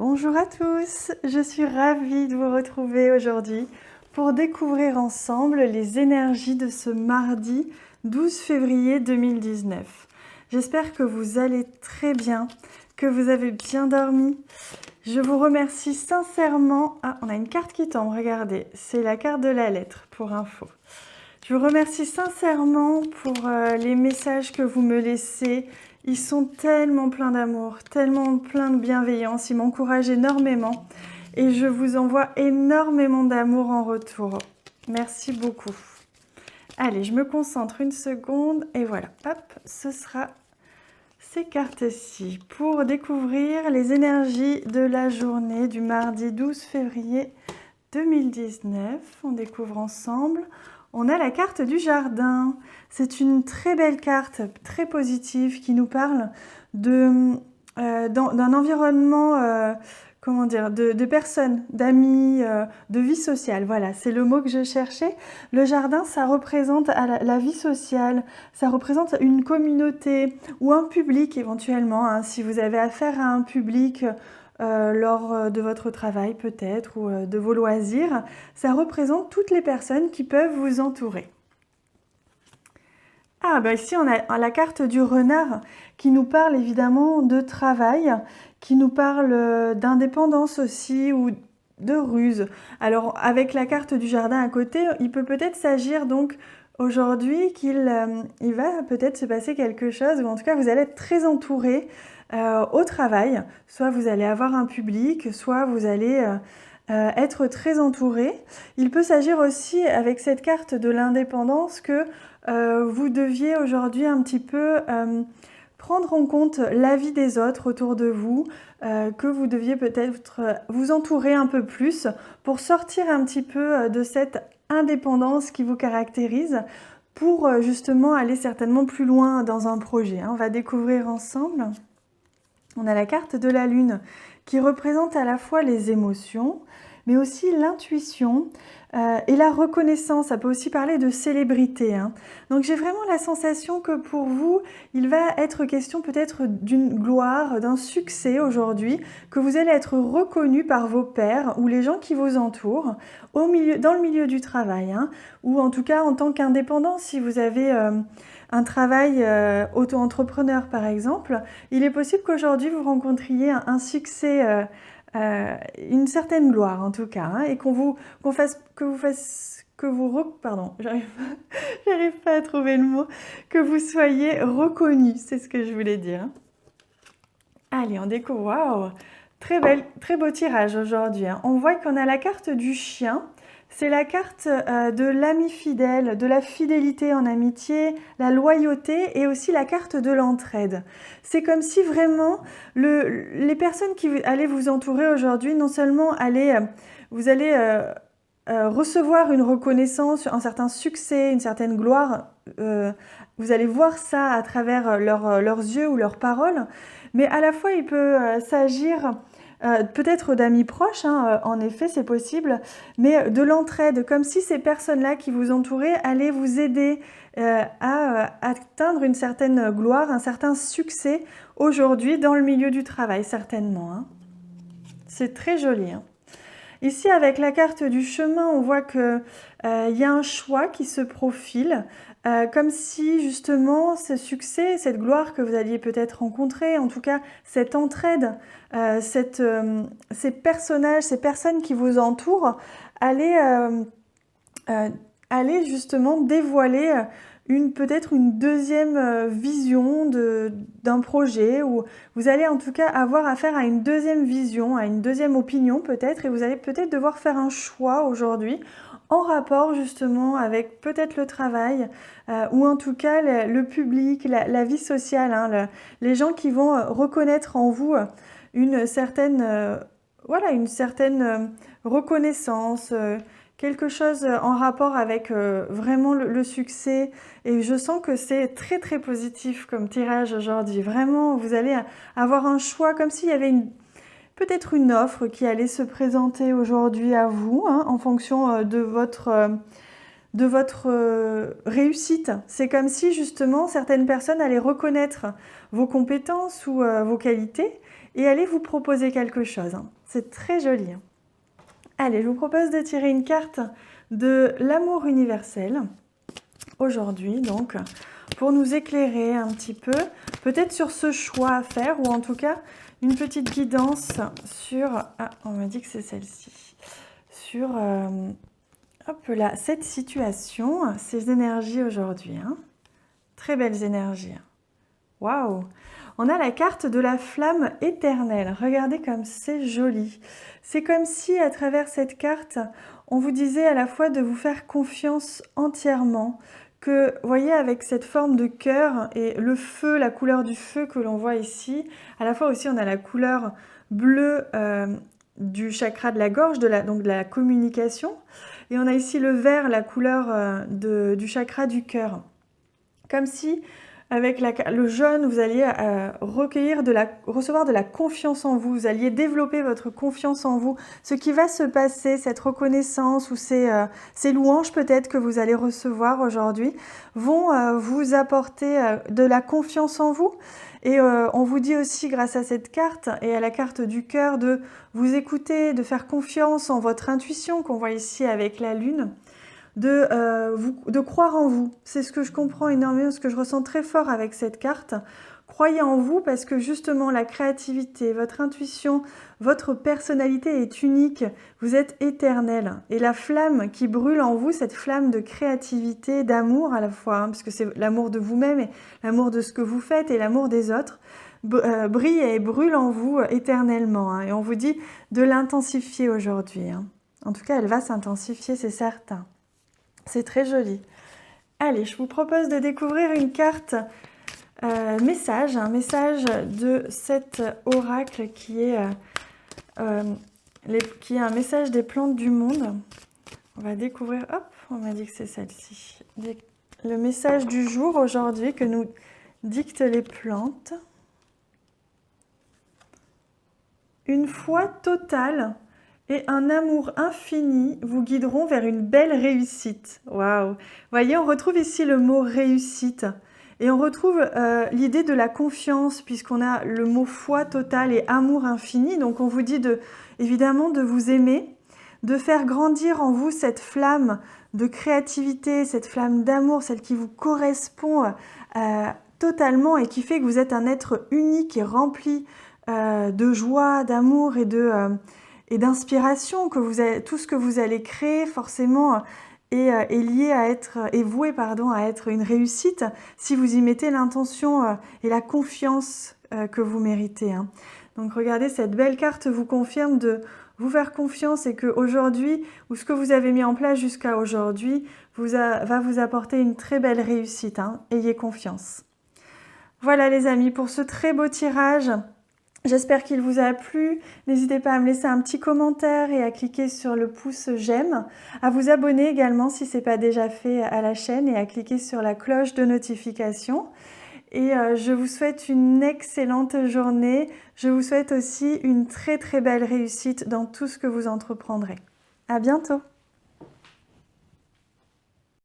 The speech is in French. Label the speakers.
Speaker 1: Bonjour à tous, je suis ravie de vous retrouver aujourd'hui pour découvrir ensemble les énergies de ce mardi 12 février 2019. J'espère que vous allez très bien, que vous avez bien dormi. Je vous remercie sincèrement. Ah, on a une carte qui tombe, regardez, c'est la carte de la lettre pour info. Je vous remercie sincèrement pour les messages que vous me laissez. Ils sont tellement pleins d'amour, tellement pleins de bienveillance. Ils m'encouragent énormément et je vous envoie énormément d'amour en retour. Merci beaucoup. Allez, je me concentre une seconde et voilà, hop, ce sera ces cartes-ci pour découvrir les énergies de la journée du mardi 12 février 2019. On découvre ensemble. On a la carte du jardin. C'est une très belle carte, très positive, qui nous parle d'un environnement, comment dire, de personnes, d'amis, de vie sociale. Voilà, c'est le mot que je cherchais. Le jardin, ça représente la vie sociale, ça représente une communauté ou un public éventuellement, hein, si vous avez affaire à un public lors de votre travail peut-être ou de vos loisirs, ça représente toutes les personnes qui peuvent vous entourer. Ah, bah ici on a la carte du renard qui nous parle évidemment de travail, qui nous parle d'indépendance aussi ou de ruse. Alors avec la carte du jardin à côté, il peut peut-être s'agir donc aujourd'hui qu'il va peut-être se passer quelque chose, ou en tout cas vous allez être très entouré au travail. Soit vous allez avoir un public, soit vous allez être très entouré. Il peut s'agir aussi avec cette carte de l'indépendance que vous deviez aujourd'hui un petit peu prendre en compte l'avis des autres autour de vous, que vous deviez peut-être vous entourer un peu plus pour sortir un petit peu de cette indépendance qui vous caractérise pour justement aller certainement plus loin dans un projet. On va découvrir ensemble. On a la carte de la lune qui représente à la fois les émotions, mais aussi l'intuition et la reconnaissance. Ça peut aussi parler de célébrité, hein. Donc j'ai vraiment la sensation que pour vous, il va être question peut-être d'une gloire, d'un succès aujourd'hui, que vous allez être reconnu par vos pairs ou les gens qui vous entourent dans le milieu du travail, hein, ou en tout cas en tant qu'indépendant, si vous avez un travail auto-entrepreneur par exemple, il est possible qu'aujourd'hui vous rencontriez un succès, une certaine gloire en tout cas, hein, et pardon, j'arrive pas à trouver le mot, que vous soyez reconnu, c'est ce que je voulais dire. Allez, on découvre, waouh, très beau tirage aujourd'hui, hein. On voit qu'on a la carte du chien. C'est la carte de l'ami fidèle, de la fidélité en amitié, la loyauté et aussi la carte de l'entraide. C'est comme si vraiment les personnes qui allaient vous entourer aujourd'hui, non seulement vous allez recevoir une reconnaissance, un certain succès, une certaine gloire, vous allez voir ça à travers leurs yeux ou leurs paroles, mais à la fois il peut s'agir peut-être d'amis proches, hein, en effet c'est possible, mais de l'entraide, comme si ces personnes-là qui vous entouraient allaient vous aider à atteindre une certaine gloire, un certain succès aujourd'hui dans le milieu du travail, certainement, hein. C'est très joli, hein. Ici, avec la carte du chemin, on voit qu'il y a un choix qui se profile, comme si justement ce succès, cette gloire que vous alliez peut-être rencontrer, en tout cas cette entraide, ces personnages, ces personnes qui vous entourent, allaient justement dévoiler peut-être une deuxième vision d'un projet, ou vous allez en tout cas avoir affaire à une deuxième vision, à une deuxième opinion peut-être, et vous allez peut-être devoir faire un choix aujourd'hui en rapport justement avec peut-être le travail ou en tout cas le public, la vie sociale, hein, les gens qui vont reconnaître en vous une certaine, une certaine reconnaissance, quelque chose en rapport avec vraiment le succès. Et je sens que c'est très très positif comme tirage aujourd'hui. Vraiment, vous allez avoir un choix comme s'il y avait peut-être une offre qui allait se présenter aujourd'hui à vous, hein, en fonction de votre réussite. C'est comme si justement certaines personnes allaient reconnaître vos compétences ou vos qualités et allez vous proposer quelque chose. C'est très joli. Allez, je vous propose de tirer une carte de l'amour universel aujourd'hui, donc, pour nous éclairer un petit peu, peut-être sur ce choix à faire, ou en tout cas, une petite guidance sur... Ah, on m'a dit que c'est celle-ci. Sur hop là, cette situation, ces énergies aujourd'hui. Hein. Très belles énergies. Waouh! On a la carte de la flamme éternelle. Regardez comme c'est joli. C'est comme si, à travers cette carte, on vous disait à la fois de vous faire confiance entièrement, que, vous voyez, avec cette forme de cœur et le feu, la couleur du feu que l'on voit ici, à la fois aussi on a la couleur bleue du chakra de la gorge, donc de la communication, et on a ici le vert, la couleur du chakra du cœur. Comme si, avec le jaune, vous alliez recevoir de la confiance en vous, vous alliez développer votre confiance en vous. Ce qui va se passer, cette reconnaissance ou ces louanges peut-être que vous allez recevoir aujourd'hui, vont vous apporter de la confiance en vous. Et on vous dit aussi, grâce à cette carte et à la carte du cœur, de vous écouter, de faire confiance en votre intuition qu'on voit ici avec la lune. De croire en vous. C'est ce que je comprends énormément, ce que je ressens très fort avec cette carte. Croyez en vous parce que justement la créativité, votre intuition, votre personnalité est unique. Vous êtes éternel. Et la flamme qui brûle en vous, cette flamme de créativité, d'amour à la fois, hein, parce que c'est l'amour de vous-même et l'amour de ce que vous faites et l'amour des autres, brille et brûle en vous éternellement. Hein. Et on vous dit de l'intensifier aujourd'hui. Hein. En tout cas, elle va s'intensifier, c'est certain. C'est très joli. Allez, je vous propose de découvrir une carte message, un message de cet oracle qui est un message des plantes du monde. On va découvrir, hop, on m'a dit que c'est celle-ci. Le message du jour aujourd'hui que nous dictent les plantes. Une foi totale et un amour infini vous guideront vers une belle réussite. Waouh! Voyez, on retrouve ici le mot réussite. Et on retrouve l'idée de la confiance, puisqu'on a le mot foi totale et amour infini. Donc on vous dit évidemment de vous aimer, de faire grandir en vous cette flamme de créativité, cette flamme d'amour, celle qui vous correspond totalement et qui fait que vous êtes un être unique et rempli de joie, d'amour et d'inspiration, tout ce que vous allez créer forcément est lié à est voué à être une réussite si vous y mettez l'intention et la confiance que vous méritez. Hein. Donc regardez, cette belle carte vous confirme de vous faire confiance et qu'aujourd'hui, ou ce que vous avez mis en place jusqu'à aujourd'hui, va vous apporter une très belle réussite. Hein. Ayez confiance. Voilà les amis, pour ce très beau tirage. J'espère qu'il vous a plu. N'hésitez pas à me laisser un petit commentaire et à cliquer sur le pouce j'aime, à vous abonner également si ce n'est pas déjà fait à la chaîne et à cliquer sur la cloche de notification. Et je vous souhaite une excellente journée. Je vous souhaite aussi une très très belle réussite dans tout ce que vous entreprendrez. À bientôt!